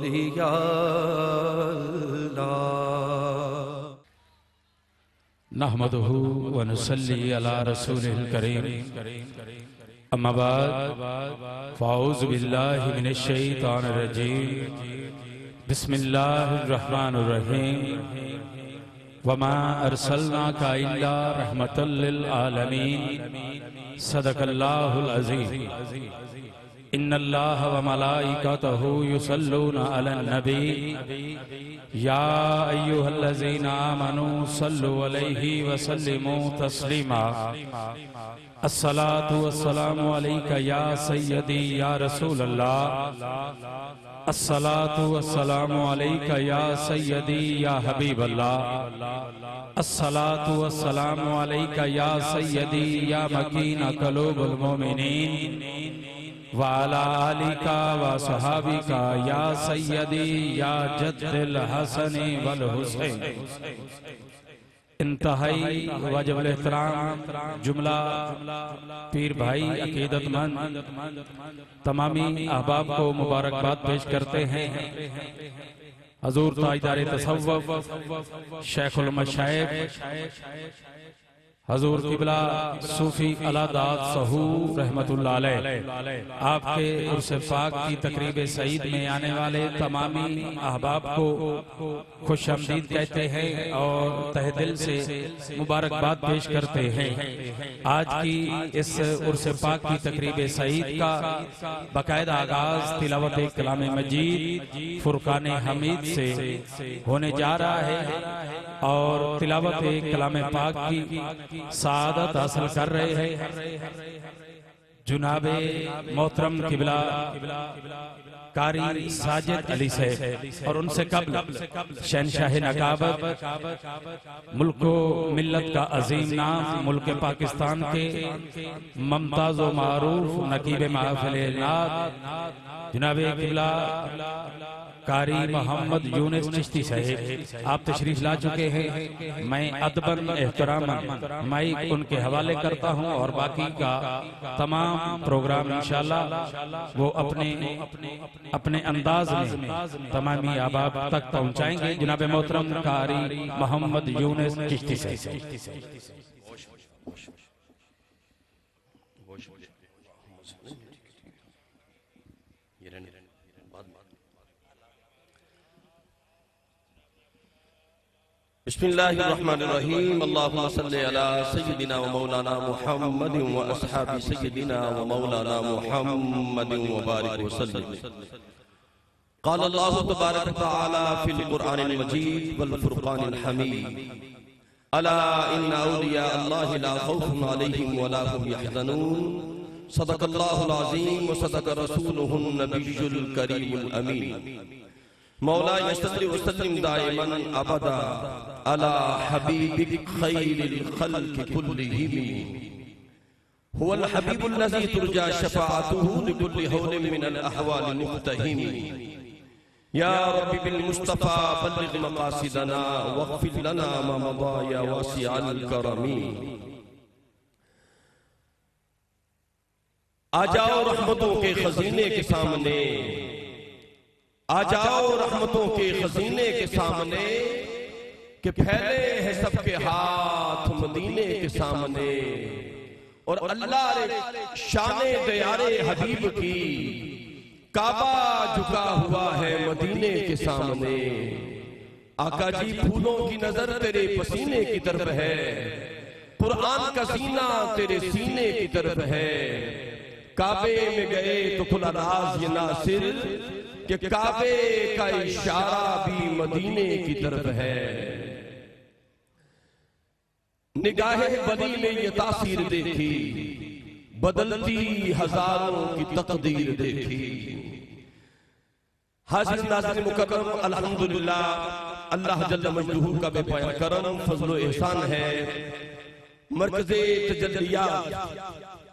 یا اللہ نحمدہ ونصلی علی رسول الکریم اما بعد فاعوذ باللہ من الشیطان الرجیم بسم اللہ الرحمن الرحیم وما ارسلناک الا رحمتا للعالمین صدق اللہ العظیم ان اللہ وملائکتہ یصلون علی النبی یا ایہا الذین آمنوا صلوا علیہ وسلموا تسلیما الصلاة والسلام علیکہ یا سیدی یا رسول اللہ الصلاة والسلام علیکہ یا سیدی یا حبیب اللہ الصلاة والسلام علیکہ یا سیدی یا مکین قلوب المومنین وعلى آلِكَ وصحابِكَ یا سیدی یا جد الحسن والحسین انتہائی واجب الاحترام جملہ پیر بھائی عقیدت مند تمامی احباب کو مبارکباد پیش کرتے ہیں حضور تاجدار تصوف شیخ المشائخ حضور قبلہ صوفی علادات سہور رحمت اللہ علیہ آپ کے عرس پاک کی تقریب سعید میں آنے والے تمامی احباب کو خوش آمدید کہتے ہیں اور تہ دل سے مبارکباد پیش کرتے ہیں آج کی اس عرس پاک کی تقریب سعید کا باقاعدہ آغاز تلاوت کلام مجید فرقان حمید سے ہونے جا رہا ہے اور تلاوت کلام پاک کی سعادت حاصل کر رہے ہیں جناب محترم قبلہ قاری ساجد علی صاحب اور ان سے قبل شہنشاہ نقابت ملک و ملت کا عظیم نام ملک پاکستان کے ممتاز و معروف نقیب محافل نعت جناب قبلہ قاری محمد یونس چشتی صاحب آپ تشریف لا چکے ہیں میں ادباً احتراماً مائک ان کے حوالے کرتا ہوں اور باقی کا تمام پروگرام انشاءاللہ وہ اپنے انداز میں تمامی احباب تک پہنچائیں گے جناب محترم قاری محمد یونس چشتی صاحب بسم اللہ الرحمن الرحیم اللہم صلی علی سیدنا و مولانا محمد و اصحاب سیدنا و مولانا محمد و بارک وسلم قال اللہ تبارک تعالی فی القرآن المجید والفرقان الحمید الا ان اولیاء اللہ لا خوف علیہم ولا هم يحزنون صدق اللہ العظیم و صدق رسولہ النبی الکریم الامین مولا یصلی وسلم دائما ابدا على حبيبك خير الخلق كلهم هو الحبيب الذي ترجى شفاعته لكل هول من الأحوال مقتهم يا رب بالمصطفى بلغ مقاصدنا واغفر لنا ما مضى يا واسع الكرم آ جاؤ رحمتوں کے خزینے کے سامنے آ جاؤ رحمتوں کے خزینے کے سامنے کہ پھیلے ہیں سب کے ہاتھ مدینے کے سامنے اور اللہ شان دیار حبیب کی کعبہ جھکا ہوا ہے مدینے کے سامنے آقا جی پھولوں کی نظر تیرے پسینے کی طرف ہے قرآن کا سینہ تیرے سینے کی طرف ہے کعبے میں گئے تو کھلا راز یہ ناصر کہ کعبے کا اشارہ بھی مدینے کی طرف ہے نگاہ بدی نے یہ تاثیر دیکھی بدلتی ہزاروں کی تقدیر دیکھی حاضر ناظرین مکرم الحمدللہ اللہ جل مجدہ کا بے پایہ کرم فضل و احسان ہے مرکز تجلیات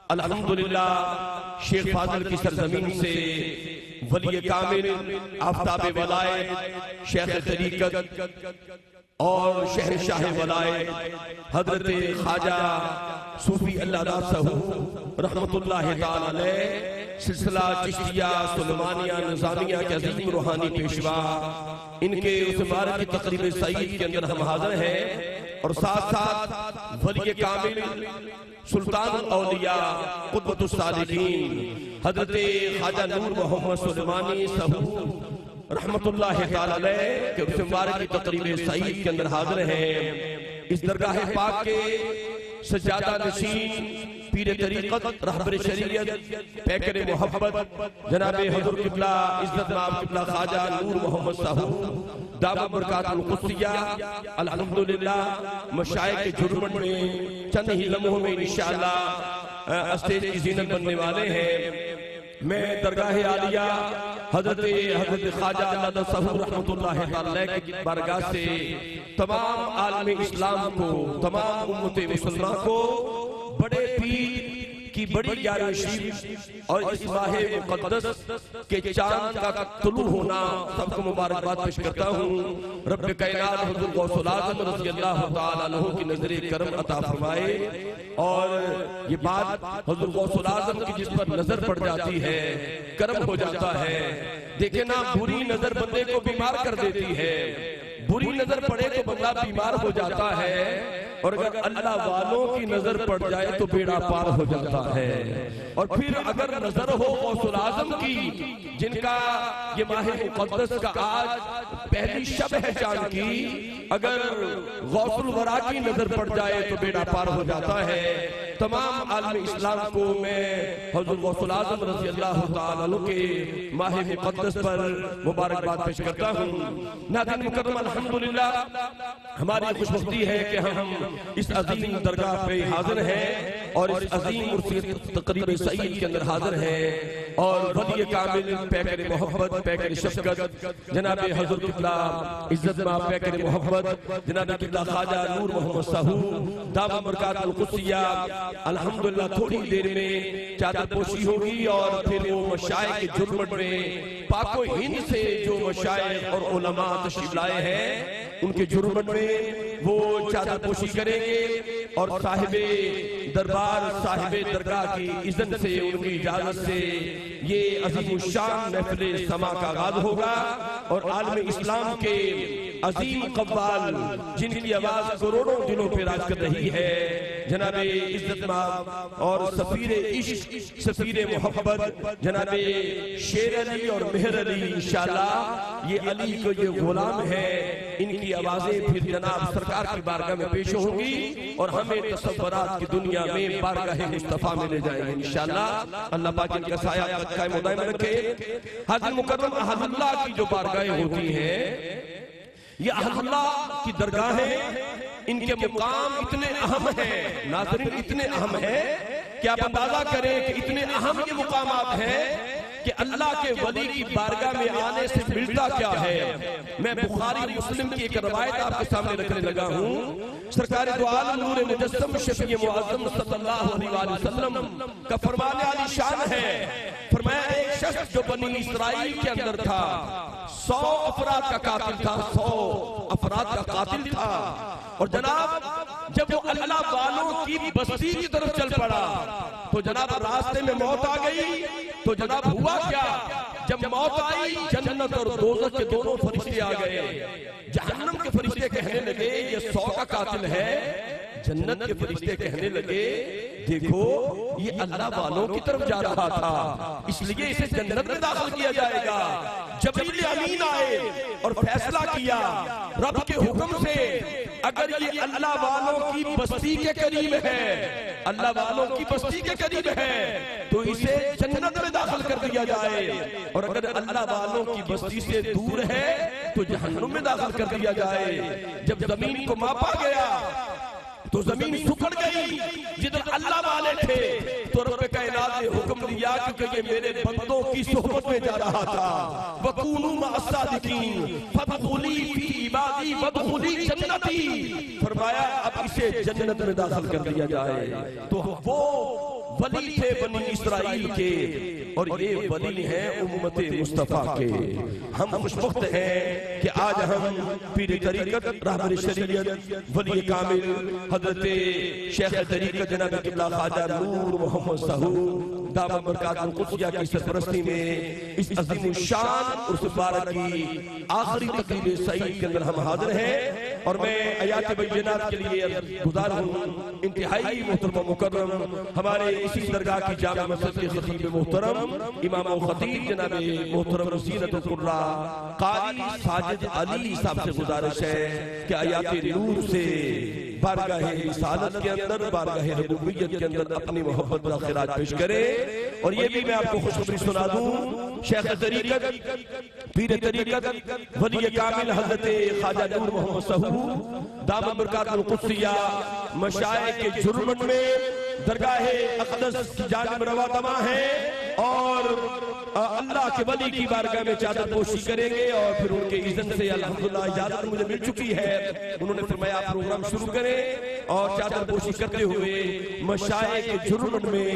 الحمدللہ شیخ فاضل کی سرزمین سے ولی کامل آفتاب ولایت شیخ طریقت اور شہنشاہ ولایت حضرت خواجہ صوفی اللہ داسہ رحمت اللہ تعالی علیہ سلسلہ چشتیہ سلیمانیہ نظامیہ کے عظیم روحانی پیشوا، ان کے اس مبارک کی تقریب سعید کے اندر ہم حاضر ہیں، اور ساتھ ساتھ ولی کامل سلطان الاولیاء قطب الصالحین حضرت خواجہ نور محمد سلیمانی صاحب رحمت اللہ تعالی علیہ کے اس مبارک کی تقریب سعید کے اندر حاضر ہیں۔ اس درگاہ پاک کے سجادہ نشین پیر طریقت رہبر شریعت پیکر محبت جناب حضور قبلہ عزت مآب قبلہ خواجہ نور محمد صاحب دامت برکات القدسیہ الحمدللہ مشائخ کے جرمن میں چند ہی لمحوں میں انشاءاللہ اسٹیج کی زینت بننے والے ہیں۔ میں درگاہ عالیہ حضرت خواجہ علادہ صاحب رحمت اللہ تعالی کی بارگاہ سے تمام عالم اسلام کو، تمام امت مسلمان کو بڑے پیر کی بڑی گیارہویں اور اس ماہ مقدس کے چاند کا طلوع ہونا سب کو مبارکباد پیش کرتا ہوں۔ رب کائنات حضور غوث العظم رضی اللہ تعالیٰ عنہ کی نظر کرم عطا فرمائے، اور یہ بات حضور غوث العظم کی جس پر نظر پڑ جاتی ہے کرم ہو جاتا ہے۔ دیکھیں نا، بری نظر بندے کو بیمار کر دیتی ہے، بری نظر پڑے تو بندہ بیمار ہو جاتا ہے، اور اگر اللہ والوں کی نظر پڑ جائے تو بیڑا پار ہو جاتا ہے۔ اور پھر اگر نظر ہو غوث العظم کی، جن کا یہ ماہ مقدس کا آج پہلی شب ہے چاند کی، اگر غوث الورا کی نظر پڑ جائے تو بیڑا پار ہو جاتا ہے۔ تمام عالم اسلام کو میں حضور غوث العظم رضی اللہ تعالیٰ عنہ کے ماہ مقدس پر مبارکباد پیش کرتا ہوں۔ ناظرین مکرم، الحمدللہ ہماری خوشبختی ہے کہ ہم اس عظیم درگاہ پہ حاضر ہیں اور اس عظیم عرصی تقریب سعید کے اندر حاضر ہیں، اور ولی کامل پیکر محبت پیکر شفقت جناب حضور قبلہ عزت مآب پیکر محبت جناب قبلہ خواجہ نور محمد صاحب دامت برکات القدسیہ الحمدللہ تھوڑی دیر میں چادر پوشی ہوگی، اور پھر وہ مشائخ کے جرمن میں پاک و ہند سے جو مشائخ اور علماء تشریف لائے ہیں ان کے جرمن میں وہ چادر پوشی کریں گے، اور صاحب دربار صاحب درگاہ کی اذن سے، ان کی اجازت سے یہ عظیم الشان محفل سما کا آغاز ہوگا، اور عالم اسلام کے عظیم قوال جن کی آواز کروڑوں دلوں پہ راج کر رہی ہے، جناب عزت مآب اور سفیر عشق سفیر محبت جناب شیر علی اور مہر علی، انشاءاللہ یہ علی کو یہ غلام ہے، ان کی آوازیں پھر جناب سرکار کی بارگاہ میں پیش ہوں گی، اور ہمیں تصورات کی دنیا میں بارگاہ مصطفیٰ میں لے جائیں گے انشاءاللہ۔ اللہ پاک ان کا سایہ قائم و دائم رکھے۔ حاضر مکرم، اہل اللہ کی جو بارگاہیں ہوتی ہیں، یہ اہل اللہ کی درگاہیں، ان کے مقام اتنے اہم ہیں، ناظرین اتنے اہم ہیں کہ آپ اندازہ کریں کہ اتنے اہم یہ مقامات ہیں کہ اللہ کے ولی کی بارگاہ میں آنے سے ملتا کیا ہے۔ میں بخاری مسلم کی ایک روایت آپ کے سامنے رکھنے لگا ہوں۔ سرکار دو عالم نور مجسم شفیع معظم صلی اللہ علیہ وسلم کا فرمان عالی شان ہے، فرمایا ایک شخص جو بنی اسرائیل کے اندر تھا، 100 افراد کا قاتل تھا، 100 افراد کا قاتل تھا، اور جناب جب وہ اللہ والوں کی بستی کی طرف چل پڑا تو جناب راستے میں موت آ گئی، تو جناب ہوا کیا؟ جب موت آئی، جنت اور دوزخ کے دونوں فرشتے آ گئے۔ جہنم کے فرشتے کہنے لگے یہ 100 کا قاتل ہے، جنت کے فرشتے کہنے لگے دیکھو یہ اللہ والوں کی طرف جا رہا تھا، اس لیے اسے جنت میں داخل کیا جائے گا۔ جبریل امین آئے اور فیصلہ کیا رب کے حکم سے، اگر یہ اللہ والوں کی بستی کے قریب ہے، اللہ والوں کی بستی کے قریب ہے تو اسے جنت میں داخل کر دیا جائے، اور اگر اللہ والوں کی بستی سے دور ہے تو جہنم میں داخل کر دیا جائے۔ جب زمین کو ماپا گیا تو زمین سکڑ گئی، جدھر اللہ والے تھے تو رب کائنات نے حکم دیا کہ یہ میرے بندوں کی صحبت میں جا رہا تھا، وَكُونُوا مَعَ الصَّادِقِينَ فَادْخُلِي فِي عِبَادِي وَادْخُلِي جَنَّتِي، فرمایا اب اسے جنت میں داخل کر دیا جائے۔ تو وہ ولی تھے بنی اسرائیل کے، اور یہ ولی ہیں امت مصطفیٰ کے۔ ہم خوشبخت ہیں کہ آج ہم پیر طریقت رہبر شریعت ولی کامل حضرت شیخ طریقت جناب قبلہ خواجہ نور محمد صاحب دامت برکات القدسیہ کی سرپرستی میں اس عظیم الشان عرس مبارک کی آخری تقریب سعید کے اندر ہم حاضر ہیں، اور میں آیات بینات کے لیے گزار ہوں انتہائی محترم و مکرم ہمارے اسی درگاہ کی جامع مسجد کے خطیب محترم امام و خطیب جناب محترم زینت القراء قاری ساجد علی صاحب سے گزارش ہے کہ آیات نور سے بارگاہ رسالت کے اندر، بارگاہ ربوبیت کے اندر اپنی محبت کا خراج پیش کرے۔ اور یہ بھی میں آپ کو خوشخبری سنا دوں، شیخ طریقت، پیر طریقت، ولی کامل حضرت خواجہ نور محمد سہو دامت برکات القدسیہ مشائخ کے جرمن میں درگاہ اقدس کی جانب رواں دواں ہیں، اور اللہ کے ولی کی بارگاہ میں چادر پوشی کریں گے، اور پھر ان کے اذن سے الحمدللہ اجازت مجھے مل چکی ہے، انہوں نے فرمایا پروگرام شروع کریں، اور چادر پوشی کرتے ہوئے مشائخ کے جرمن میں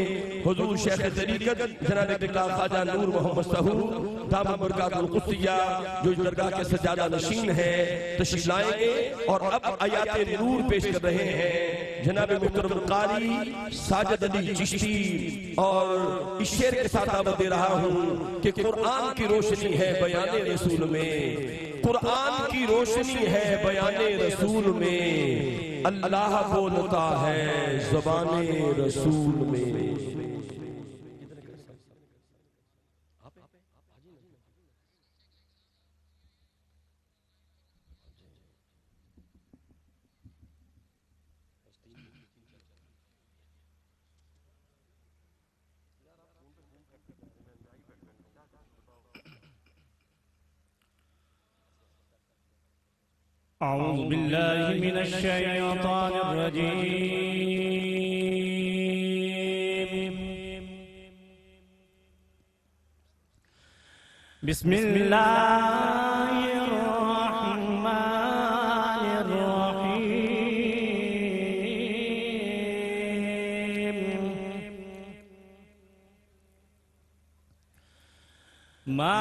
حضور شیخ طریقت جناب قبلہ خواجہ نور محمد سہو دامت برکات القدسیہ جو اس درگاہ کے سجادہ نشین ہیں تشریف لائیں گے، اور اب آیات نور پیش کر رہے ہیں جناب محترم قاری ساجد علی چشتی، اور اس شعر کے ساتھ دعوت دے رہا ہوں کہ قرآن کی روشنی ہے بیان رسول میں، قرآن کی روشنی ہے بیان رسول میں، اللہ بولتا ہے زبان رسول میں۔ اعوذ باللہ من الشیطان الرجیم، بسم اللہ الرحمن الرحیم، ما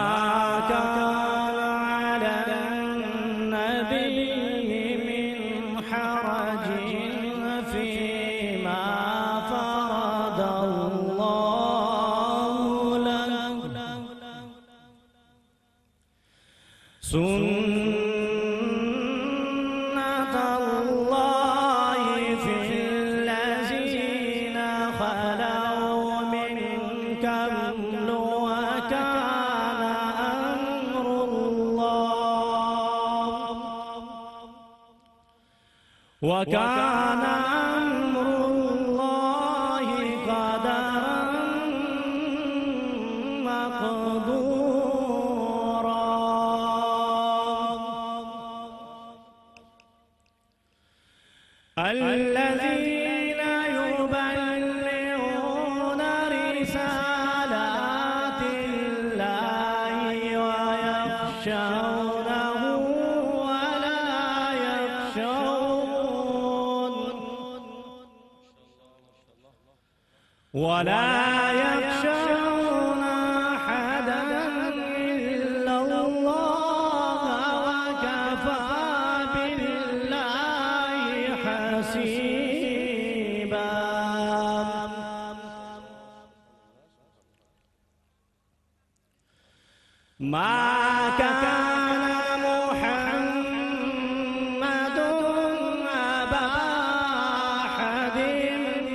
وَكَانَ أَمْرُ اللَّهِ قَدَرًا مَقْدُورًا۔ الَّذِينَ يُبَلِّغُونَ رِسَالَاتِ اللَّهِ وَيَخْشَوْنَهُ ولا يخشون أحدا إلا الله وكفى بالله حسيبا۔ ما كان محمد أبا أحد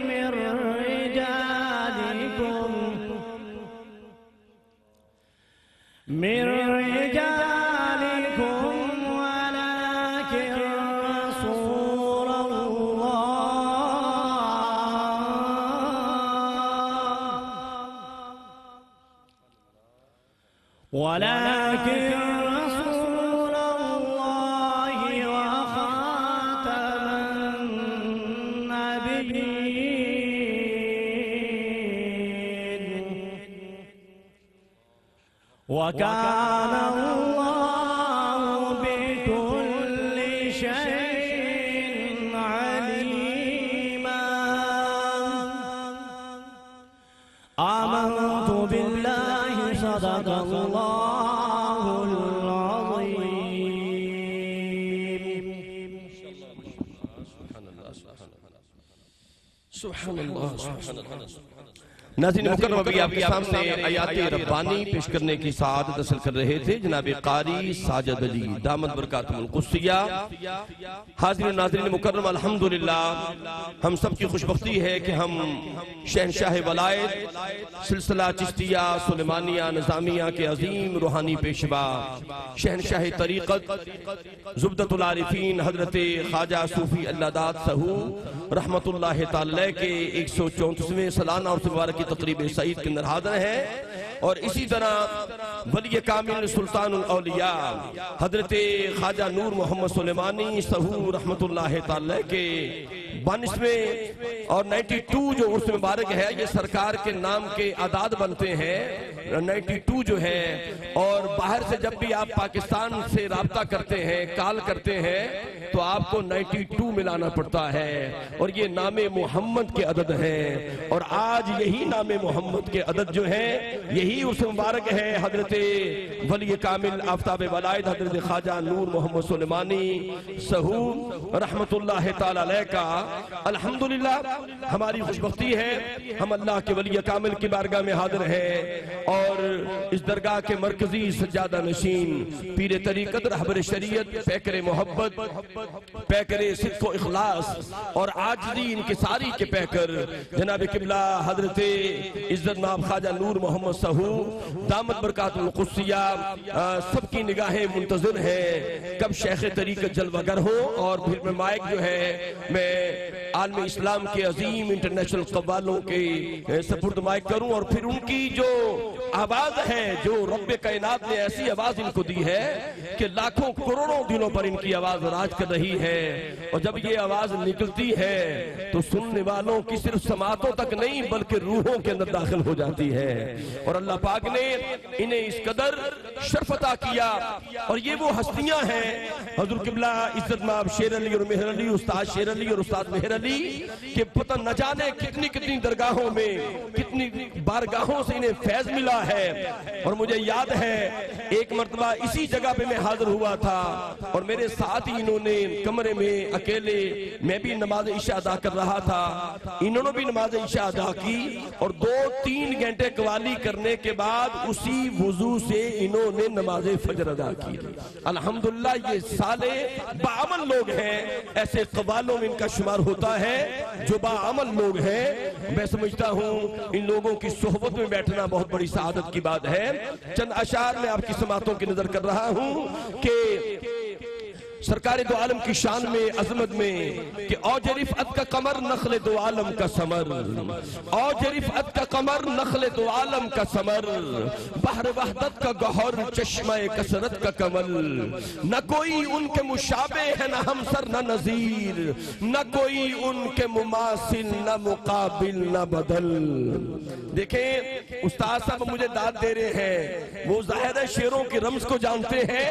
من رجالكم ولكن رسول الله وخاتم النبيين، وكان الله بكل شيء عليما۔ آمنت بالله صدق الله العظيم۔ سبحان اللہ، سبحان اللہ، ناظرین مکرم، ابھی آپ کے سامنے آیات ربانی پیش کرنے کی سعادت حاصل کر رہے تھے جناب قاری ساجد علی دامت برکاتہم القدسیہ۔ حاضرین ناظرین مکرم، الحمدللہ ہم سب کی خوش بختی ہے کہ ہم شہنشاہ ولایت سلسلہ چشتیہ سلیمانیہ نظامیہ کے عظیم روحانی پیشوا شہنشاہ طریقت زبدۃ العارفین حضرت خواجہ صوفی اللہ داد سہو رحمت اللہ تعالی کے 134ویں سالانہ اور مبارک کی تقریب سعید کے اندر حاضر ہے، اور اسی طرح ولی کامل سلطان الاولیاء حضرت خواجہ نور محمد سلیمانی سہو رحمت اللہ تعالی کے 92 اور 92 جو عرس مبارک ہے، یہ سرکار کے نام کے اعداد بنتے ہیں 92 جو ہے، اور باہر سے جب بھی آپ پاکستان سے رابطہ کرتے ہیں کال کرتے ہیں تو آپ کو 92 ملانا پڑتا ہے، اور یہ نام محمد کے عدد ہیں، اور آج یہی نام محمد کے عدد جو ہیں یہی عرس مبارک ہے حضرت ولی کامل آفتاب ولایت حضرت خواجہ نور محمد سلیمانی سہو رحمت اللہ تعالی علیہ کا۔ الحمدللہ ہماری خوش بختی ہے ہم اللہ کے ولی کامل کی بارگاہ میں حاضر ہیں، اور اس درگاہ کے مرکزی سجادہ نشین پیر طریقت رہبر شریعت پیکر محبت پیکر صدق و اخلاص اور عاجزی انکساری کے پیکر جناب قبلہ حضرت عزت مآب خواجہ نور محمد سہو دامت برکاتہم القدسیہ سب کی نگاہیں منتظر ہیں کب شیخ طریقت جلوہ گر ہو، اور پھر میں مائک جو ہے میں عالم اسلام کے عظیم انٹرنیشنل قوالوں کے سپرد مائک کروں، اور پھر ان کی جو آواز ہے جو رب کائنات نے ایسی آواز ان کو دی ہے کہ لاکھوں کروڑوں دلوں پر ان کی آواز راج کر رہی ہے، اور جب یہ آواز نکلتی ہے تو سننے والوں کی صرف سماعتوں تک نہیں بلکہ روحوں کے اندر داخل ہو جاتی ہے، اور اللہ پاک نے انہیں اس قدر شرف عطا کیا، اور یہ وہ ہستیاں ہیں حضور قبلہ عزت مآب شیر علی اور مہر علی، استاد شیر علی اور استاد مہر علی، کہ پتہ نہ جانے کتنی درگاہوں میں کتنی بارگاہوں سے انہیں فیض ملا ہے، اور مجھے یاد ہے ایک مرتبہ اسی جگہ پہ میں حاضر ہوا تھا، اور میرے ساتھ ہی انہوں نے کمرے میں اکیلے، میں بھی نماز عشاء ادا کر رہا تھا، انہوں نے بھی نماز عشاء ادا کی، اور 2-3 گھنٹے قوالی کرنے کے بعد اسی وضو سے انہوں نے نماز فجر ادا کی۔ الحمدللہ یہ سالے باعمل لوگ ہیں، ایسے قوالوں میں ان کا شمار ہوتا ہے جو باعمل لوگ ہیں۔ میں سمجھتا ہوں ان لوگوں کی صحبت میں بیٹھنا بہت بڑی سعادت کی بات ہے۔ چند اشعار میں آپ کی سماعتوں کی نظر کر رہا ہوں کہ سرکار دو عالم کی شان میں عظمت میں کہ اوج رفعت کا قمر نخل دو عالم کا ثمر، اوج رفعت کا قمر نخل دو عالم کا ثمر، بحر وحدت کا گوہر چشمہ کثرت کا کمل، نہ کوئی ان کے مشابہ ہے نہ ہمسر نہ نظیر، نہ کوئی ان کے مماثل نہ مقابل نہ بدل۔ دیکھیں استاد صاحب مجھے داد دے رہے ہیں، وہ ظاہر ہے شعروں کے رمز کو جانتے ہیں،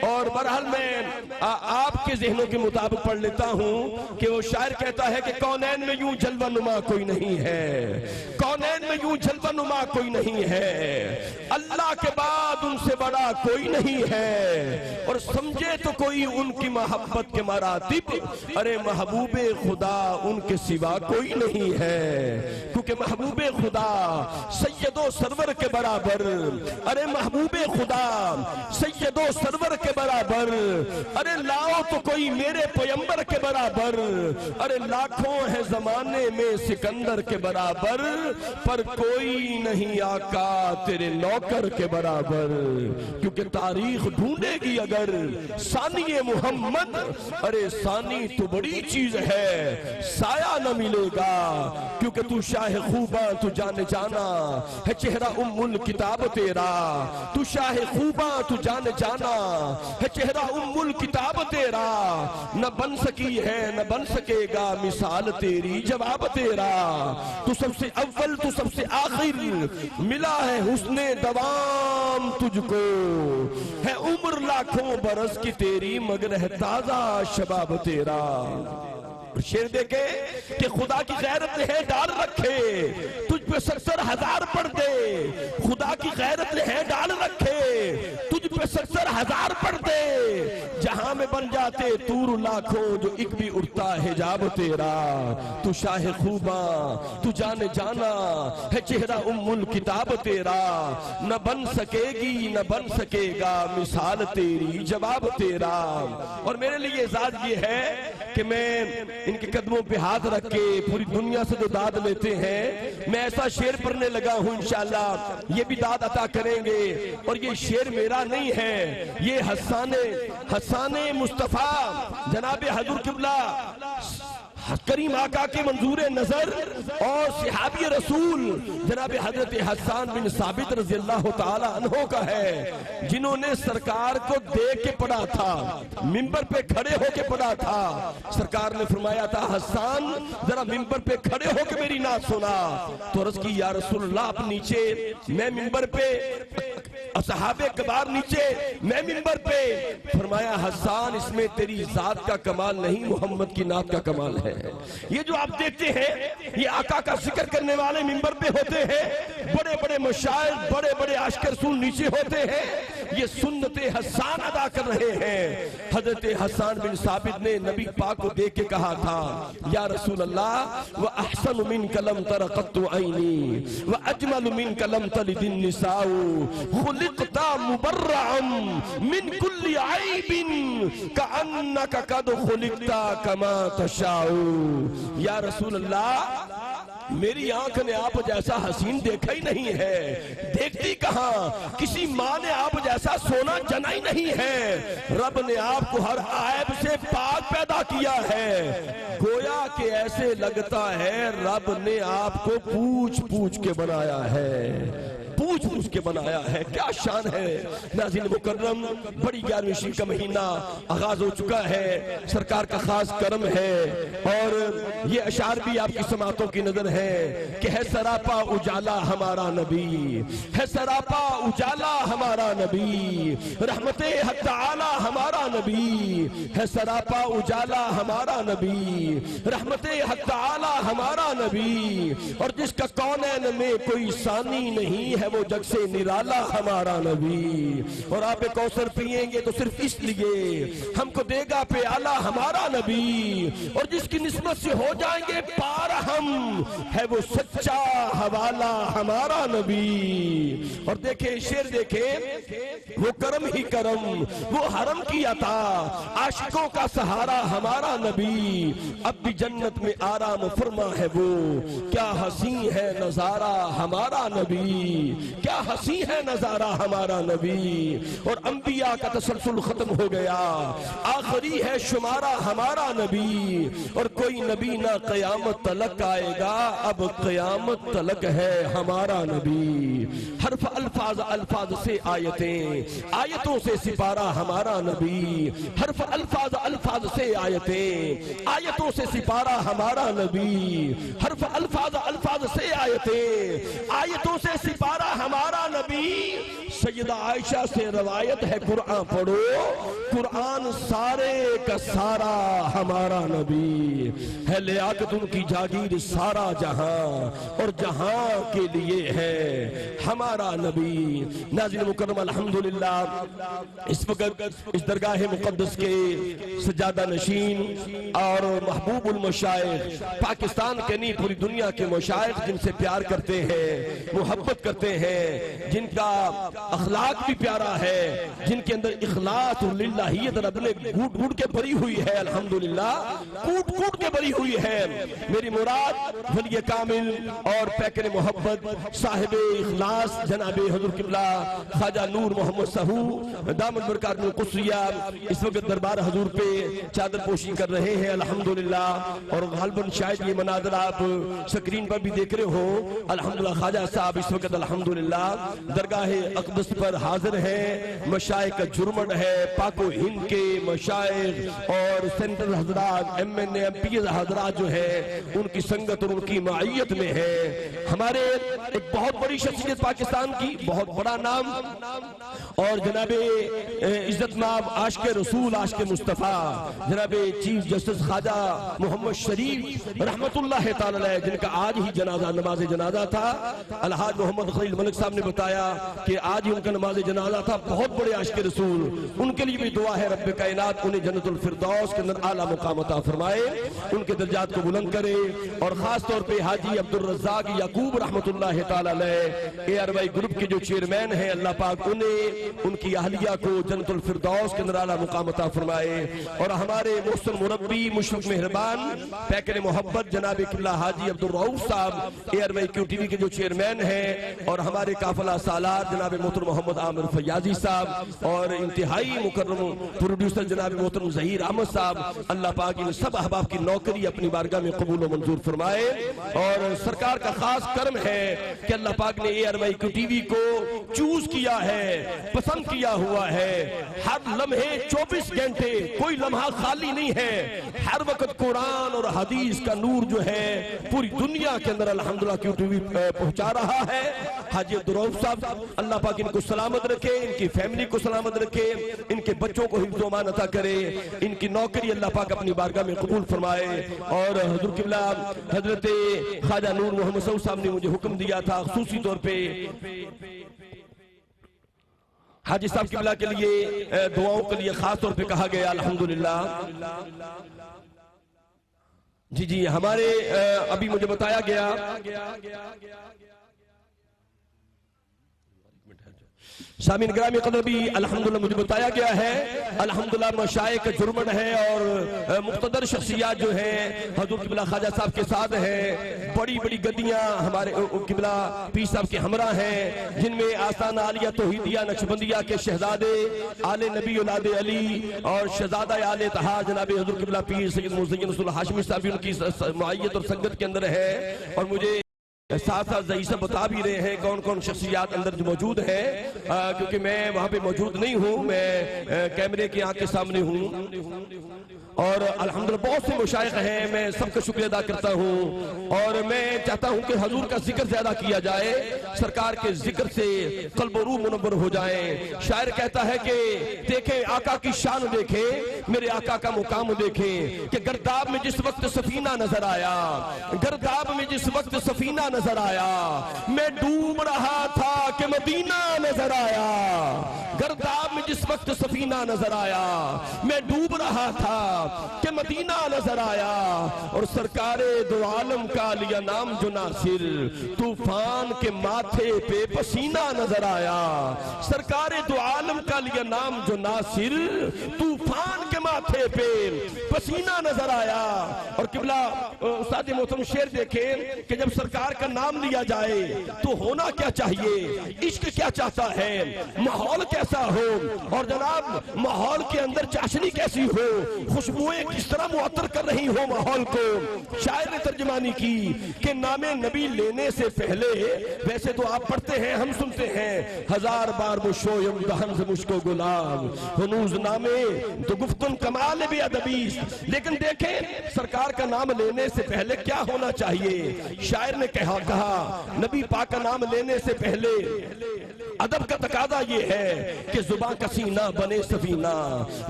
اور بہرحال میں آپ کے ذہنوں کے مطابق پڑھ لیتا ہوں کہ وہ شاعر کہتا ہے کہ کونین میں یوں جلوہ نما کوئی نہیں ہے، کونین میں یوں جلوہ نما کوئی نہیں ہے، اللہ کے بعد ان سے بڑا کوئی نہیں ہے، اور سمجھے تو کوئی ان کی محبت کے مراتب، ارے محبوب خدا ان کے سوا کوئی نہیں ہے، کیونکہ محبوب خدا سید و سرور کے برابر، ارے محبوب خدا سید و سرور کے برابر، ارے لاؤ تو کوئی میرے پیمبر کے برابر، ارے لاکھوں ہے زمانے میں سکندر کے برابر، پر کوئی نہیں آقا تیرے نوکر کے برابر، کیونکہ تاریخ ڈھونڈے گی اگر ثانی محمد، ارے ثانی تو بڑی چیز ہے سایہ نہ ملے گا، کیونکہ تو شاہ خوباں تو جانے جانا ہے چہرہ ام الکتاب تیرا، تو شاہ خوباں تو جانے جانا ہے چہرہ ام الکتاب تیرا، نہ بن سکی ہے نہ بن سکے گا مثال تیری جواب تیرا، تو سب سے اول تو سب سے آخر ملا ہے حسن دوام تجھ کو، ہے عمر لاکھوں برس کی تیری مگر ہے تازہ شباب تیرا۔ شعر دیکھے کہ خدا کی غیرت ہے ڈال رکھے تجھ پہ 70,000 پردے، خدا کی غیرت ہے ڈال رکھے تجھ پہ 70,000 پردے، جہاں میں بن جاتے تور لاکھوں جو ایک بھی اٹھتا حجاب تیرا. تو شاہ خوباں تو جانے جانا ہے چہرہ ام الکتاب تیرا. نہ بن سکے گی نہ بن سکے گا مثال تیری جواب تیرا. اور میرے لیے اعزاز یہ ہے کہ میں ان کے قدموں پہ ہاتھ رکھ کے پوری دنیا سے جو داد لیتے ہیں میں ایسا شعر پڑھنے لگا ہوں انشاءاللہ یہ بھی داد عطا کریں گے. اور یہ شعر میرا نہیں ہے, یہ حسان مصطفیٰ جناب حضور قبلہ کریم آقا کے منظور نظر اور صحابی رسول جناب حضرت حسان بن ثابت رضی اللہ تعالی عنہ کا ہے, جنہوں نے سرکار کو دیکھ کے پڑھا تھا, منبر پہ کھڑے ہو کے پڑھا تھا. سرکار نے فرمایا تھا حسان ذرا منبر پہ کھڑے ہو کے میری نعت سنا. تو عرض کی یا رسول اللہ آپ نیچے, میں منبر پہ, صحابہ کبار نیچے, میں منبر پہ. فرمایا حسان اس میں تیری ذات کا کمال نہیں محمد کی نعت کا کمال ہے. یہ جو آپ دیکھتے ہیں یہ آقا کا ذکر کرنے والے منبر پہ ہوتے ہیں, بڑے بڑے مشائخ بڑے بڑے عاشق رسول نیچے ہوتے ہیں, یہ سنت حسان ادا کر رہے ہیں. حضرت حسان بن ثابت نے نبی پاک کو دیکھ کے کہا تھا یا رسول اللہ وَأَحْسَنُ مِنْكَ لَمْ تَرَ قَطُّ عَيْنِي وَأَجْمَلُ مِنْكَ لَمْ تَلِدِ النِّسَاءُ خُلِقْتَ مُبَرَّعًا مِنْ كُلِّ عَيْبٍ كَأَنَّكَ قَدْ خُلِقْتَ كَمَا تَشَاءُ. یا رسول اللہ میری آنکھ نے آپ جیسا حسین دیکھا ہی نہیں ہے, دیکھتی کہاں, کسی ماں نے آپ جیسا سونا جنا ہی نہیں ہے. رب نے آپ کو ہر عیب سے پاک پیدا کیا ہے, گویا کہ ایسے لگتا ہے رب نے آپ کو پوچھ پوچھ کے بنایا ہے, پوچھ پوچھ کے بنایا ہے. کیا شان ہے. ناظرین مکرم بڑی 11ویں شریف کا مہینہ آغاز ہو چکا ہے, سرکار کا خاص کرم ہے اور یہ اشعار بھی آپ کی سماعتوں کی نظر ہے کہ ہے سراپا اجالا ہمارا نبی, ہے سراپا اجالا ہمارا نبی, رحمت حق تعالی ہمارا نبی, ہے سراپا اجالا ہمارا نبی, رحمت حق تعالی ہمارا نبی. اور جس کا کونین میں کوئی ثانی نہیں ہے وہ جگ سے نرالا ہمارا نبی. اور آپ کوثر پئیں گے تو صرف اس لیے ہم کو دے گا پیالہ ہمارا نبی. اور جس کی نسبت سے ہو جائیں گے پار ہم ہے وہ سچا حوالہ ہمارا نبی. اور دیکھیں شعر دیکھیں, وہ کرم ہی کرم, وہ حرم کی عطا, عاشقوں کا سہارا ہمارا نبی. اب بھی جنت میں آرام فرما ہے وہ, کیا حسین ہے نظارہ ہمارا نبی, کیا حسین ہے نظارہ ہمارا نبی. اور انبیاء کا تسلسل ختم ہو گیا, آخری ہے شمارہ ہمارا نبی. اور کوئی نبی نہ قیامت تلک آئے گا, اب قیامت تلک ہے ہمارا نبی. حرف الفاظ الفاظ سے آیتیں, آیتوں سے سپارہ ہمارا نبی. حرف الفاظ الفاظ سے آیتیں, آیتوں سے سپارہ ہمارا نبی. حرف الفاظ الفاظ سے آیتیں, آیتوں سے سپارہ ہمارا نبی. سیدہ عائشہ سے روایت ہے قرآن پڑھو, قرآن سارے کا سارا ہمارا نبی ہے. لیاقت ان کی جاگیر سارا جہاں, اور جہاں کے لیے ہے ہمارا نبی. ناظرین مکرم الحمدللہ اس وقت اس درگاہ مقدس کے سجادہ نشین اور محبوب المشائخ, پاکستان کے نہیں پوری دنیا کے مشائخ جن سے پیار کرتے ہیں, محبت کرتے ہیں, جن کا اخلاق بھی پیارا ہے, جن کے اندر اخلاص اور للہیت رب نے گھوٹ گھوٹ کے بھری ہوئی ہے, الحمدللہ کوٹ کوٹ کے بھری ہوئی ہے. میری مراد ولی کامل اور پیکر محبت صاحب اخلاص جناب حضور قبلہ خواجہ نور محمد سہو دامت برکات القدسیہ اس وقت دربار حضور پہ چادر پوشی کر رہے ہیں الحمدللہ. اور غالباً شاید یہ مناظر آپ سکرین پر بھی دیکھ رہے ہو. الحمدللہ خواجہ صاحب اس وقت الحمدللہ درگاہ اقدس پر حاضر ہیں. مشائخ کا جرمن ہے, پاک و ہند کے مشائخ اور سینٹر حضرات, M N A M P حضرات جو ہے ان کی سنگت اور ان کی معیت میں ہے. ہمارے ایک بہت بڑی شخصیت پاکستان کی, بہت بڑا نام اور جناب عزت نام عاشق رسول عاشق مصطفیٰ جناب چیف جسٹس خواجہ محمد شریف رحمت اللہ تعالی علیہ, جن کا آج ہی جنازہ نماز جنازہ تھا. الحاج محمد خلیل ملک صاحب نے بتایا کہ آج آج ہی ان کا نماز جنازہ تھا، بہت بڑے عاشق رسول، ان کے لیے بھی دعا ہے رب کائنات انہیں جنت الفردوس کے اندر اعلیٰ مقام عطا فرمائے، ان کے درجات کو بلند کرے۔ اور خاص طور پہ حاجی عبدالرزاق یعقوب رحمۃ اللہ تعالی علیہ اے آر وائی گروپ کے جو چیئرمین ہیں، اللہ پاک انہیں ان کی اہلیہ کو جنت الفردوس کے اندر اعلیٰ مقام عطا فرمائے۔ اور ہمارے محسن مربی مشفق مہربان پیکر محبت جناب قبلہ حاجی عبدالرؤوف صاحب A R Y Q T V کے جو چیئرمین ہیں، اور ہمارے قافلہ سالار جناب محترم محمد عامر فیاضی صاحب، اور انتہائی مکرم پروڈیوسر جناب محترم ظہیر احمد صاحب، اللہ پاک ان سب احباب کی نوکری اپنی بارگاہ میں قبول و منظور فرمائے۔ اور سرکار کا خاص کرم ہے کہ اللہ پاک نے A R Y Q T V کو چوز کیا ہے، پسند کیا ہوا ہے۔ ہر لمحے 24 گھنٹے کوئی لمحہ خالی نہیں ہے، ہر وقت قرآن اور حدیث کا نور جو ہے پوری دنیا کے اندر الحمدللہ کیو ٹی وی پہنچا رہا ہے۔ حاجی عبدالرؤوف صاحب اللہ پاک ان کو سلامت رکھے، ان کی فیملی کو سلامت رکھے، ان کے بچوں کو حفظ و امان عطا کرے، ان کی نوکری اللہ پاک اپنی بارگاہ میں قبول فرمائے۔ اور حضور قبلہ حضرت خواجہ نور محمد سعود صاحب نے مجھے حکم دیا تھا خصوصی طور پہ حاجی صاحب قبلہ کے لیے دعاؤں کے لیے خاص طور پہ کہا گیا الحمدللہ۔ جی ہمارے ابھی مجھے بتایا گیا سامعین گرامی قدر بھی الحمدللہ مجھے بتایا گیا ہے الحمدللہ مشائخ جرمن ہے اور مقتدر شخصیات جو ہیں حضور قبلہ خواجہ صاحب کے ساتھ ہیں، بڑی بڑی گدیاں ہمارے قبلہ پیر صاحب کے ہمراہ ہیں، جن میں آستانہ عالیہ توحیدیہ نقشبندیہ کے شہزادے آل نبی اولاد علی اور شہزادہ آل اتحاد جناب حضور قبلہ پیر سید مزین رسول ہاشمی صاحب بھی ان کی معیت اور سنگت کے اندر ہے۔ اور مجھے ساتھ ساتھ ذہی سے بتا بھی رہے ہیں کون کون شخصیات اندر جو موجود ہیں، کیونکہ میں وہاں پہ موجود نہیں ہوں، میں کیمرے کی آنکھ کے سامنے ہوں۔ اور الحمدللہ بہت سے مشائخ ہیں، میں سب کا شکریہ ادا کرتا ہوں، اور میں چاہتا ہوں کہ حضور کا ذکر زیادہ کیا جائے، سرکار کے ذکر سے قلب و روح منور ہو جائیں۔ شاعر کہتا ہے کہ دیکھیں آقا کی شان دیکھیں، میرے آقا کا مقام دیکھیں، کہ گرداب میں جس وقت سفینہ نظر آیا، گرداب میں جس وقت سفینہ نظر آیا، میں ڈوب رہا تھا کہ مدینہ نظر آیا، گرداب میں جس وقت سفینہ نظر آیا، میں ڈوب رہا تھا کہ مدینہ نظر آیا، اور سرکار دو عالم کا لیا نام جو ناصر، طوفان کے ماتھے پہ پسینہ نظر آیا، سرکار دو عالم کا لیا نام جو ناصر، طوفان کے ماتھے پہ پسینہ نظر آیا۔ اور قبلہ استاد محترم شعر دیکھیں کہ جب سرکار کا نام لیا جائے تو ہونا کیا چاہیے، عشق کیا چاہتا ہے، ماحول کیسا ہو، اور جناب ماحول کے اندر چاشنی کیسی ہو، خوشبوئیں کس طرح معطر کر رہی ہو ماحول کو۔ شاعر نے ترجمانی کی کہ نام نبی لینے سے پہلے، ویسے تو آپ پڑھتے ہیں ہم سنتے ہیں، ہزار بار مشویم دہن سے مشکو گلاب ہنوز نامے تو گفتن کمال بھی ادبیس، لیکن دیکھیں سرکار کا نام لینے سے پہلے کیا ہونا چاہیے۔ شاعر نے کہا نبی پاک کا نام لینے سے پہلے ادب کا تقاضا یہ ہے کہ زباں کا سینہ بنے سفینہ،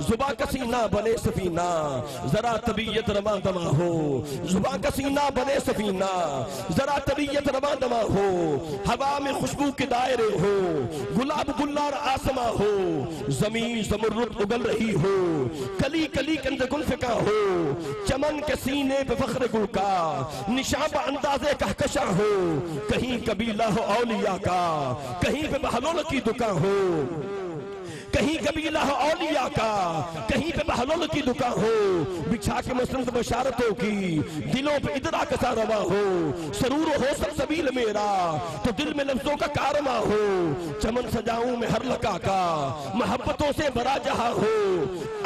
زباں کا سینہ بنے سفینہ، ذرا طبیعت رواں دواں ہو، زباں کا سینہ بنے سفینہ، ذرا طبیعت رواں دواں ہو، ہوا میں خوشبو کے دائرے ہو، گلاب گلار آسماں ہو، زمین زمرد اگل رہی ہو، کلی کلی کند گل فکا ہو، چمن کے سینے پہ فخر گل کا نشاں پہ انداز کہکشاں ہو، کہیں قبیلہ ہو اولیاء کا، کہیں پہ بہلول کی دکان ہو، کہیں قبیلہ ہو اولیاء کا، کہیں پہ بہلول کی دکان ہو، بچھا کے مسند بشارتوں کی دلوں پہ ادراک سا رواں ہو، سرور ہو سلسبیل میرا تو دل میں لفظوں کا کارواں ہو، چمن سجاؤں میں ہر لقا کا محبتوں سے بھرا جہاں ہو،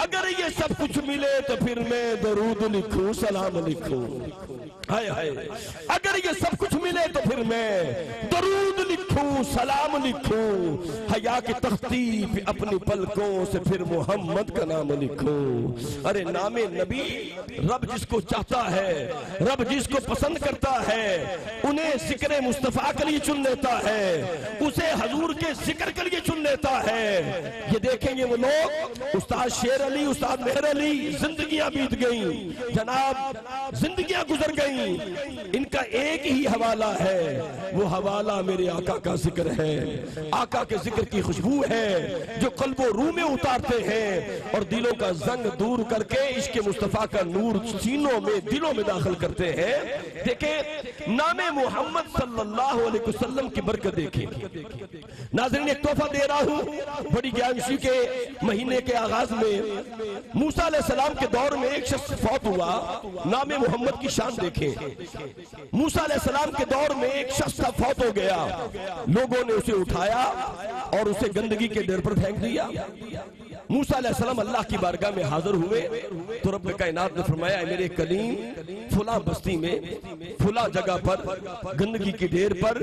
اگر یہ سب کچھ ملے تو پھر میں درود لکھوں سلام لکھوں، ہائے ہائے اگر یہ سب کچھ ملے تو پھر میں درود لکھوں سلام لکھوں، حیا کی تختی پہ اپنی پلکوں سے پھر محمد کا نام لکھوں۔ ارے نام نبی رب جس کو چاہتا ہے، رب جس کو پسند کرتا ہے، انہیں ذکر مصطفیٰ کے لیے چن لیتا ہے، اسے حضور کے ذکر کے لیے چن لیتا ہے۔ یہ دیکھیں گے وہ لوگ، استاد شیر علی، استاد مہر علی، زندگیاں بیت گئیں جناب، زندگیاں گزر گئیں، ان کا ایک ہی حوالہ ہے، وہ حوالہ میرے آقا کا ذکر ہے، آقا کے ذکر کی خوشبو ہے جو قلب و روح میں اتارتے ہیں اور دلوں کا زنگ دور کر کے عشق مصطفیٰ کا نور سینوں میں دلوں میں داخل کرتے ہیں۔ دیکھیں نام محمد صلی اللہ علیہ وسلم کی برکت دیکھیں۔ ناظرین ایک تحفہ دے رہا ہوں، بڑی گیامشی کے مہینے کے آغاز میں موسیٰ علیہ السلام کے دور میں ایک شخص فوت ہوا۔ نام محمد کی شان دیکھیں، موسیٰ علیہ السلام کے دور میں ایک شخص کا فوت ہو گیا، لوگوں نے اسے اٹھایا اور اسے گندگی کے ڈھیر پر پھینک دیا۔ موسیٰ علیہ السلام اللہ کی بارگاہ میں حاضر ہوئے تو رب کائنات نے فرمایا اے میرے کلیم، فلاں بستی میں فلاں جگہ پر گندگی کے ڈھیر پر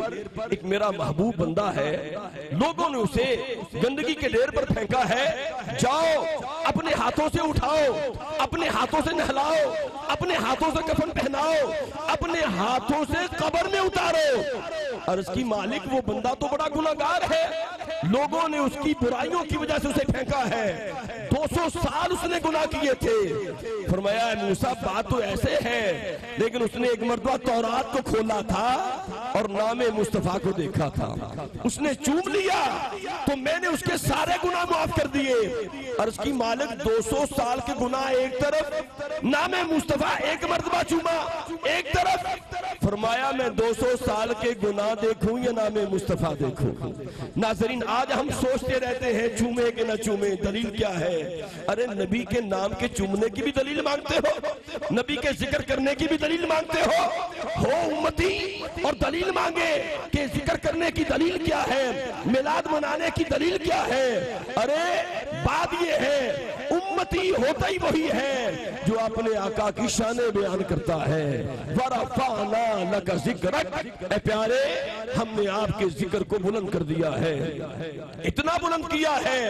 ایک میرا محبوب بندہ ہے، لوگوں نے اسے گندگی کے ڈھیر پر پھینکا ہے، جاؤ اپنے ہاتھوں سے اٹھاؤ، اپنے ہاتھوں سے نہلاؤ، اپنے ہاتھوں سے کفن پہناؤ، اپنے ہاتھوں سے قبر میں اتارو۔ عرض کی مالک وہ بندہ تو بڑا گناہگار ہے، لوگوں نے اس کی برائیوں کی وجہ سے اسے پھینکا ہے، 200 سال اس نے گناہ کیے تھے۔ فرمایا اے موسیٰ بات تو ایسے ہے، لیکن اس نے ایک مرتبہ تورات کو کھولا تھا اور نام مصطفیٰ کو دیکھا تھا، اس نے چوم لیا تو میں نے اس کے سارے گناہ معاف کر دیے۔ عرض کی مالک 200 سال کے گناہ ایک طرف، نام مصطفیٰ ایک مرتبہ چوما ایک طرف۔ فرمایا میں 200 سال کے گناہ دیکھوں یا نام مصطفیٰ دیکھوں؟ ناظرین آج ہم سوچتے رہتے ہیں چومے کہ نہ چومے، دلیل کیا ہے؟ ارے نبی کے نام کے چومنے کی بھی دلیل مانگتے ہو، نبی کے ذکر کرنے کی بھی دلیل مانگتے ہو امتی اور دلیل مانگے کہ ذکر کرنے کی دلیل کیا ہے، میلاد منانے کی دلیل کیا ہے؟ ارے بات یہ ہے امتی ہوتا ہی وہی ہے جو اپنے آقا کی شان بیان کرتا ہے۔ وَرَفَعْنَا لَكَ ذِكْرَكَ، اے پیارے ہم نے آپ کے ذکر کو بلند کر دیا ہے، اتنا بلند کیا ہے،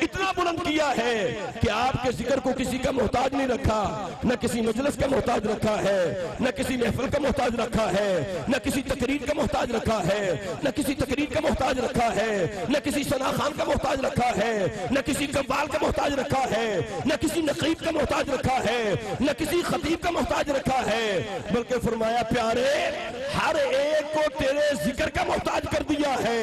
اتنا بلند کیا ہے کہ آپ کے ذکر کو کسی کا محتاج نہیں رکھا، نہ کسی مجلس کا محتاج رکھا ہے، نہ کسی محفل کا محتاج رکھا ہے، نہ کسی تقریر کا محتاج رکھا ہے، نہ کسی تقریر کا محتاج رکھا ہے، نہ کسی ثنا خان کا محتاج رکھا ہے، نہ کسی قوال کا محتاج رکھا ہے، نہ کسی نقیب کا محتاج رکھا ہے، نہ کسی خطیب کا محتاج رکھا ہے، بلکہ فرمایا پیارے ہر ایک کو تیرے ذکر کا محتاج کر دیا ہے۔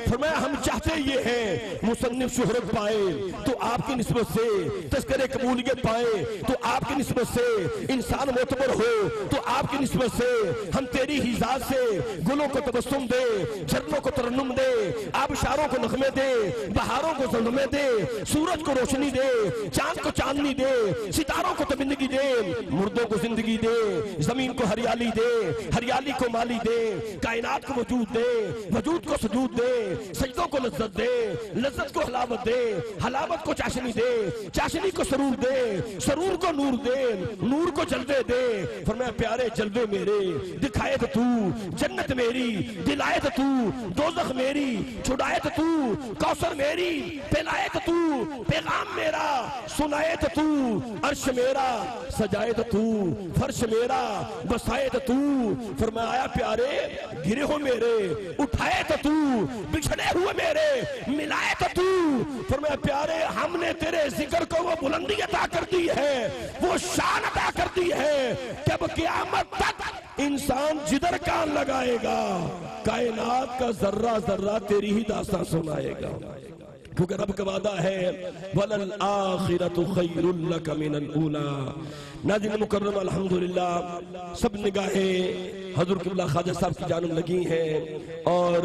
فرمایا ہم چاہتے یہ ہیں مصنف شہرت پائے تو آپ کی نسبت سے، تذکرے قبولیت پائے تو آپ کی نسبت سے، انسان معتبر ہو تو آپ کی نسبت سے، ہم تیری ہی ذات سے گلوں کو تبسم دے، جھرنوں کو ترنم دے، آبشاروں کو نغمے دے، بہاروں کو زمزمے دے، سورج کو روشنی دے، چاند کو چاندنی دے، ستاروں کو تبندگی دے، مردوں کو زندگی دے، زمین کو ہریالی دے، ہریالی کو مالی دے، کائنات کو وجود دے، وجود کو سجود دے، سجدوں کو لذت دے، لذت کو حلاوت دے، حلاوت کو چاشنی دے، چاشنی کو سرور دے، سرور کو نور دے، نور کو جلوے دے۔ فرمایا پیارے جلوے میرے دکھائے تو جنت میری، دلائے تو دوزخ میری، چھڑائے تو کوثر میری، پلائے تو پیغام میرا، سنائے تو عرش میرا، سجائے تو فرش میرا، بسائے تو فرمایا پیارے گرے ہو میرے، اٹھائے تو بچھڑے ہوئے میرے، ملائے تو فرمایا پیارے ہم نے تیرے ذکر کو وہ بلندی عطا کر دی ہے، وہ شان عطا کر دی ہے کہ اب قیامت تک انسان جدھر کان لگائے گا کائنات کا ذرہ ذرہ تیری ہی داستان سنائے گا، کیونکہ رب کا وعدہ ہے وَلَلْآخِرَةُ خَيْرٌ لَكَ مِنَ الْأُولَى۔ ناظرین مکرم الحمدللہ سب نگاہیں حضور قبلہ خواجہ صاحب کی جانب لگی ہیں اور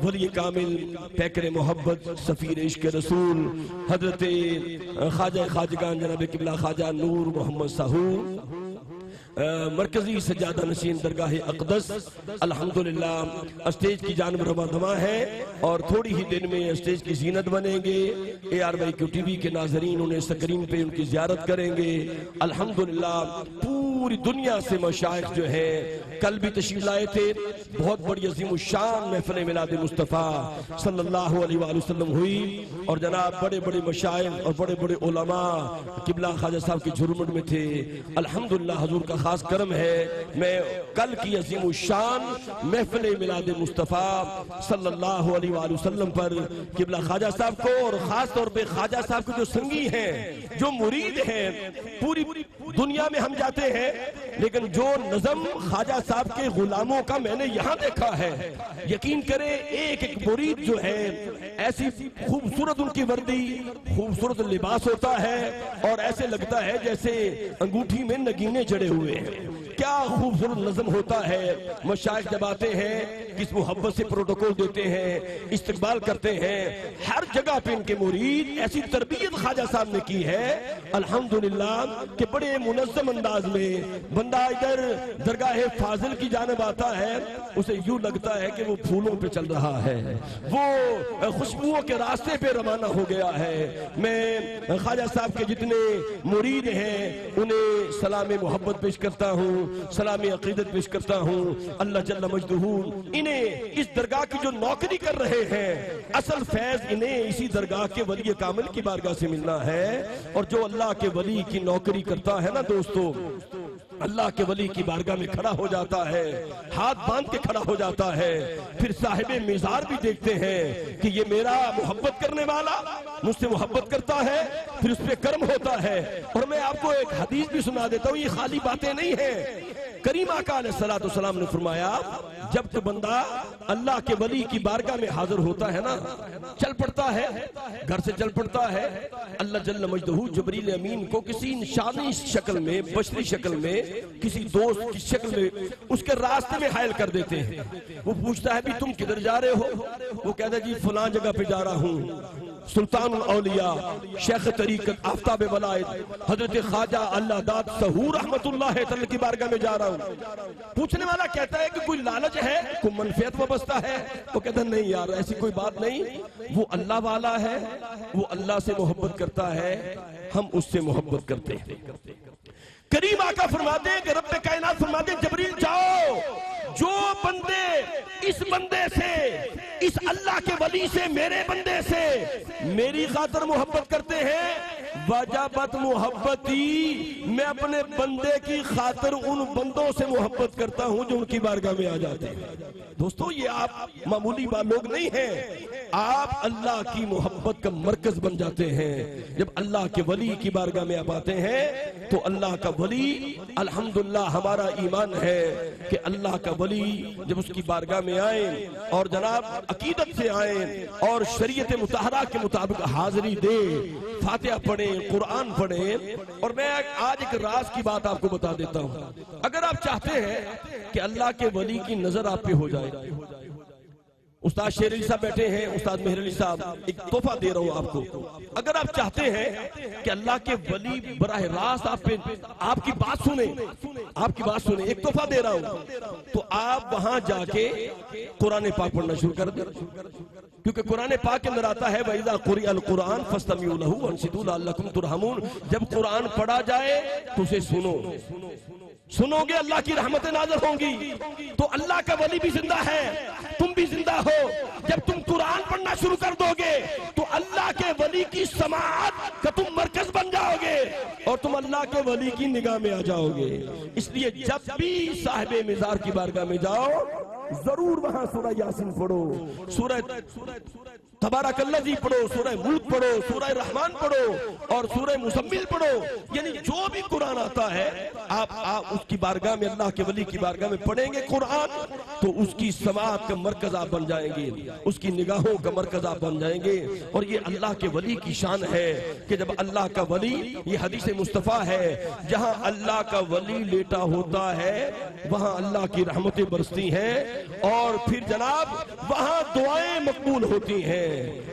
ولی کامل پیکر محبت سفیر عشق رسول حضرت خواجہ خواجگان جناب قبلہ خواجہ نور محمد ساہو مرکزی سجادہ نشین درگاہ اقدس الحمدللہ اسٹیج کی جانب رواں دواں ہے اور تھوڑی ہی دن میں اسٹیج کی زینت بنیں گے۔ ARYQ TV کے ناظرین انہیں سکرین پہ ان کی زیارت کریں گے۔ الحمدللہ پوری دنیا سے مشائخ جو ہیں کل بھی تشریف لائے تھے، بہت بڑی عظیم الشان محفل میلاد مصطفیٰ صلی اللہ علیہ وآلہ وسلم ہوئی اور جناب بڑے بڑے مشائخ اور بڑے بڑے علماء قبلہ خواجہ صاحب کی جھرمٹ میں تھے۔ الحمدللہ حضور کا خاص کرم ہے، میں کل کی عظیم الشان محفل میلاد مصطفیٰ صلی اللہ علیہ وآلہ وسلم پر قبلہ خواجہ صاحب کو اور خاص طور پہ خواجہ صاحب کو جو سنگی ہیں، جو مرید ہیں، پوری دنیا میں ہم جاتے ہیں لیکن جو نظم خواجہ صاحب کے غلاموں کا میں نے یہاں دیکھا ہے، یقین کریں ایک ایک مرید جو ہے ایسی خوبصورت ان کی وردی، خوبصورت لباس ہوتا ہے اور ایسے لگتا ہے جیسے انگوٹھی میں نگینے جڑے ہوئے ہیں۔ کیا خوبصورت نظم ہوتا ہے۔ مشائخ جب آتے ہیں کس محبت سے پروٹوکول دیتے ہیں، استقبال کرتے ہیں، ہر جگہ پہ ان کے مرید ایسی تربیت خواجہ صاحب نے کی ہے الحمدللہ کہ بڑے منظم انداز میں بندہ ادھر درگاہ فاضل کی جانب آتا ہے، اسے یوں لگتا ہے کہ وہ پھولوں پہ چل رہا ہے، وہ خوشبوؤں کے راستے پہ روانہ ہو گیا ہے۔ میں خواجہ صاحب کے جتنے مرید ہیں انہیں سلام محبت پیش کرتا ہوں، سلام عقیدت پیش کرتا ہوں۔ اللہ جل مجدہ انہیں اس درگاہ کی جو نوکری کر رہے ہیں، اصل فیض انہیں اسی درگاہ کے ولی کامل کی بارگاہ سے ملنا ہے۔ اور جو اللہ کے ولی کی نوکری کرتا ہے نا دوستو، اللہ کے ولی کی بارگاہ میں کھڑا ہو جاتا ہے، ہاتھ باندھ کے کھڑا ہو جاتا ہے، پھر صاحب مزار بھی دیکھتے ہیں کہ یہ میرا محبت کرنے والا مجھ سے محبت کرتا ہے، پھر اس پہ کرم ہوتا ہے۔ اور میں آپ کو ایک حدیث بھی سنا دیتا ہوں، یہ خالی باتیں نہیں ہیں۔ کریم آقا علیہ السلام نے فرمایا جب تو بندہ اللہ کے ولی کی بارگاہ میں حاضر ہوتا ہے نا، چل پڑتا ہے، گھر سے چل پڑتا ہے، اللہ جل مجدہ جبریل امین کو کسی انسانی شکل میں، بشری شکل میں، کسی دوست کی شکل میں اس کے راستے میں حائل کر دیتے ہیں۔ وہ پوچھتا ہے بھی تم کدھر جا رہے ہو؟ وہ کہتا ہے جی فلاں جگہ پہ جا رہا ہوں، سلطان الاولیاء شیخ طریقت آفتاب ولایت حضرت خواجہ اللہ داد سہور رحمت اللہ تعالی کی بارگاہ میں جا رہا ہوں۔ پوچھنے والا کہتا ہے کہ کوئی لالچ ہے، کوئی منفعت وابستہ ہے؟ وہ کہتا ہے نہیں یار ایسی کوئی بات نہیں، وہ اللہ والا ہے، وہ اللہ سے محبت کرتا ہے، ہم اس سے محبت کرتے ہیں۔ کریم آقا فرماتے ہیں کہ رب کائنات فرماتے ہیں جبریل جاؤ، جو بندے اس بندے سے، اس اللہ کے ولی سے، میرے بندے سے میری خاطر محبت کرتے ہیں، وجبت محبتی، میں اپنے بندے کی خاطر ان بندوں سے محبت کرتا ہوں جو ان کی بارگاہ میں آ جاتے ہیں۔ دوستو یہ آپ معمولی لوگ نہیں ہیں، آپ اللہ کی محبت کا مرکز بن جاتے ہیں۔ جب اللہ کے ولی کی بارگاہ میں آپ آتے ہیں تو اللہ کا ولی، الحمدللہ ہمارا ایمان ہے کہ اللہ کا ولی جب اس کی بارگاہ میں آئیں اور جناب عقیدت سے آئیں اور شریعت مطہرہ کے مطابق حاضری دے، فاتحہ پڑھیں، قرآن پڑھیں۔ اور میں آج ایک راز کی بات آپ کو بتا دیتا ہوں، اگر آپ چاہتے ہیں کہ اللہ کے ولی کی نظر آپ پہ ہو جائے، استاد شیر علی صاحب بیٹھے ہیں، استاد مہر علی صاحب، ایک تحفہ دے رہا ہوں آپ کو، اگر آپ چاہتے ہیں کہ اللہ کے ولی براہ راست آپ پہ آپ کی بات سنیں، آپ کی بات سنیں، ایک تحفہ دے رہا ہوں، تو آپ وہاں جا کے قرآن پاک پڑھنا شروع کر دیں، کیونکہ قرآن پاک کے اندر آتا ہے وَإِذَا قُرِئَ الْقُرْآنُ فَاسْتَمِعُوا لَهُ وَأَنصِتُوا لَعَلَّكُمْ تُرْحَمُونَ۔ جب قرآن پڑھا جائے تو اسے سنو گے، اللہ کی رحمتیں نازل ہوں گی۔ تو اللہ کا ولی بھی زندہ ہے، تم بھی زندہ ہو۔ جب تم قرآن پڑھنا شروع کر دو گے تو اللہ کے ولی کی سماعت کا تم مرکز بن جاؤ گے اور تم اللہ کے ولی کی نگاہ میں آ جاؤ گے۔ اس لیے جب بھی صاحب مزار کی بارگاہ میں جاؤ ضرور وہاں سورہ یاسین پڑھو، سورہ تبارک الذی پڑھو، سورہ ملک پڑھو، سورہ رحمان پڑھو اور سورہ مزمل پڑھو۔ یعنی جو بھی قرآن آتا ہے آپ اس کی بارگاہ میں، اللہ کے ولی کی بارگاہ میں پڑھیں گے قرآن تو اس کی سماعت کا مرکز آپ بن جائیں گے، اس کی نگاہوں کا مرکز آپ بن جائیں گے۔ اور یہ اللہ کے ولی کی شان ہے کہ جب اللہ کا ولی، یہ حدیث مصطفیٰ ہے، جہاں اللہ کا ولی لیٹا ہوتا ہے وہاں اللہ کی رحمتیں برستی ہیں اور پھر جناب وہاں دعائیں مقبول ہوتی ہیں،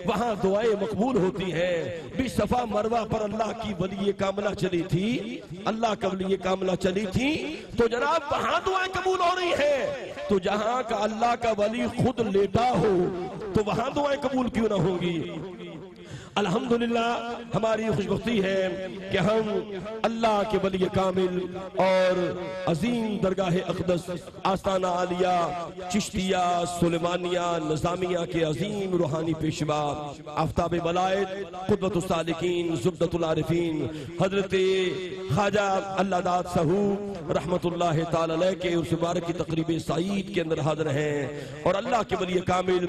وہاں دعائیں مقبول ہوتی ہیں۔ بھی صفا مروہ پر اللہ کی ولی کاملہ چلی تھی، اللہ کا ولی کاملہ چلی تھی تو جناب وہاں دعائیں قبول ہو رہی ہیں۔ تو جہاں کا اللہ کا ولی خود لیٹا ہو تو وہاں دعائیں قبول کیوں نہ ہوں گی؟ الحمدللہ ہماری خوشبختی ہے کہ ہم اللہ کے ولی کامل اور عظیم درگاہ اقدس آستانہ عالیہ چشتیہ سلیمانیہ نظامیہ کے عظیم روحانی پیشوا آفتاب ولایت قدوۃ السالکین زبدۃ العارفین حضرت خواجہ اللہ داد سہور رحمت اللہ تعالی علیہ کے اس مبارک کی تقریب سعید کے اندر حاضر ہیں اور اللہ کے ولی کامل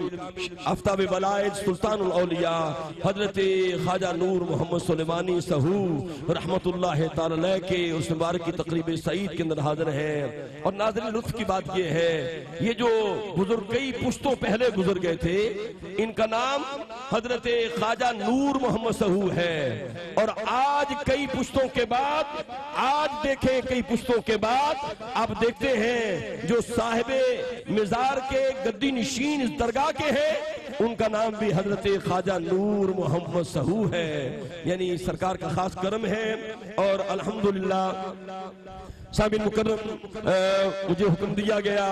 آفتاب ولایت سلطان الاولیاء حضرت حضرت خواجہ نور محمد سلیمانی سہو رحمت اللہ تعالی علیہ کے اس مبارک کی تقریب سعید کے اندر حاضر ہیں. اور ناظرین لطف کی بات یہ ہے، یہ جو بزرگ کئی پشتوں پہلے گزر گئے تھے، ان کا نام حضرت خواجہ نور محمد سہو ہے. اور آج کئی پشتوں کے بعد، آج دیکھیں کئی پشتوں کے بعد آپ دیکھتے ہیں جو صاحب مزار کے گدی نشین اس درگاہ کے ہیں، ان کا نام بھی حضرت خواجہ نور محمد سہو ہے. یعنی سرکار کا خاص کرم ہے. اور الحمدللہ سامعین مکرم، مجھے حکم دیا گیا،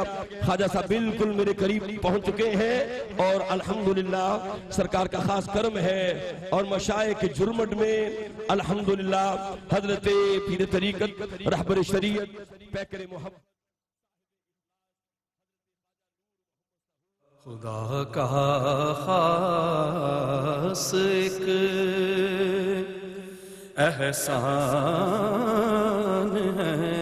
خواجہ صاحب بالکل میرے قریب پہنچ چکے ہیں. اور الحمدللہ سرکار کا خاص کرم ہے. اور مشائخ جرمٹ میں الحمدللہ حضرت پیر طریقت رہبر شریعت پیکر محمد خدا کا خاص ایک احسان ہے